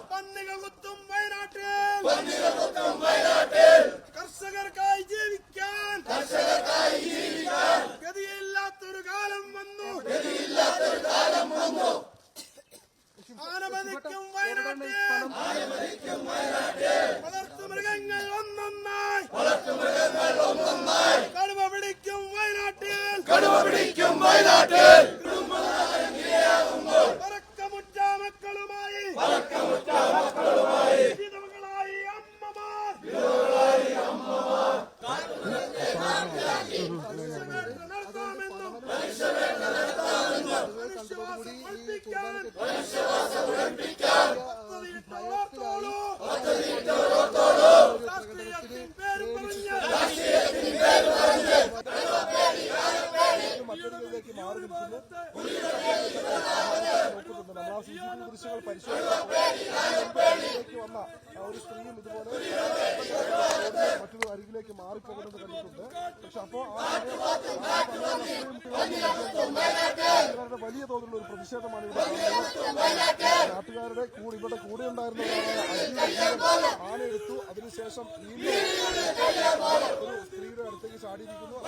പന്നികൾ കുത്തും വയനാട്ടിൽ കർഷകർക്കായി ജീവിക്കാൻ ഗതിയില്ലാത്തൊരു കാലം വന്നു. ആനമതിക്കും വയനാട്ടിൽ വളർത്തുമൃഗങ്ങൾ ഒന്നൊന്നായി കടുവ പിടിക്കും വയനാട്ടിൽ പറക്കമുറ്റ മക്കളുമായി വിധവകളായി അമ്മമാർ മനുഷ്യവാസം പഠിപ്പിക്കാൻ രാഷ്ട്രീയത്തിൻ പേര് പറഞ്ഞ് മറ്റൊരിലേക്ക് മാറി നിൽക്കുന്നു. ദൃശ്യങ്ങൾ പരിശോധിച്ച് വന്ന ഒരു സ്ത്രീയും ഇതുപോലെ മറ്റൊരു അരികിലേക്ക് മാറിപ്പോകുന്നത് കണ്ടിട്ടുണ്ട്. പക്ഷെ അപ്പോ നാട്ടുകാരുടെ വലിയ തോതിലുള്ള ഒരു പ്രതിഷേധമാണ് ഇവിടെ കാണുന്നത്. നാട്ടുകാരുടെ ഇവിടെ കൂടെ ഉണ്ടായിരുന്ന ആനയെടുത്തു. അതിനുശേഷം ഒരു സ്ത്രീയുടെ അടുത്തേക്ക് ചാടിയിരിക്കുന്നു.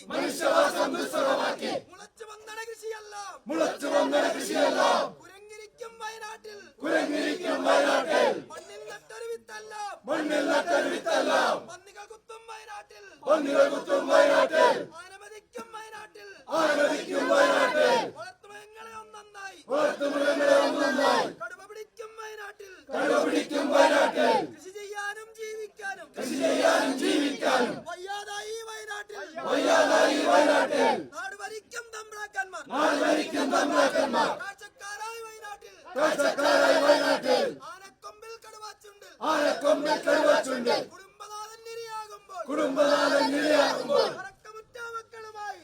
മനുഷ്യവാസം ദുസ്സഹമാക്കി മുളച്ചു വന്ന കൃഷിയെല്ലാം കുരങ്ങിരിക്കും വയനാട്ടിൽ മണ്ണിൽ നട്ടൊരു വിത്തെല്ലാം പന്നികൾ കുത്തും വയനാട്ടിൽ ആനമതിക്കും വയനാട്ടിൽ വളർത്തുമൃഗങ്ങളെ ഒന്നൊന്നായി കടുവ പിടിക്കും വയനാട്ടിൽ കൃഷി ചെയ്യാനും ജീവിക്കാനും വയ്യാതായി വയനാട്ടിൽ നാട് ഭരിക്കും തമ്പ്രാക്കന്മാർ കാഴ്ചക്കാരായി വയനാട്ടിൽ ആനക്കൊമ്പിൽ കടുവച്ചുണ്ട് കുടുംബനാഥൻ നിരയാകുമ്പോൾ പറക്കമുറ്റ മക്കളുമായി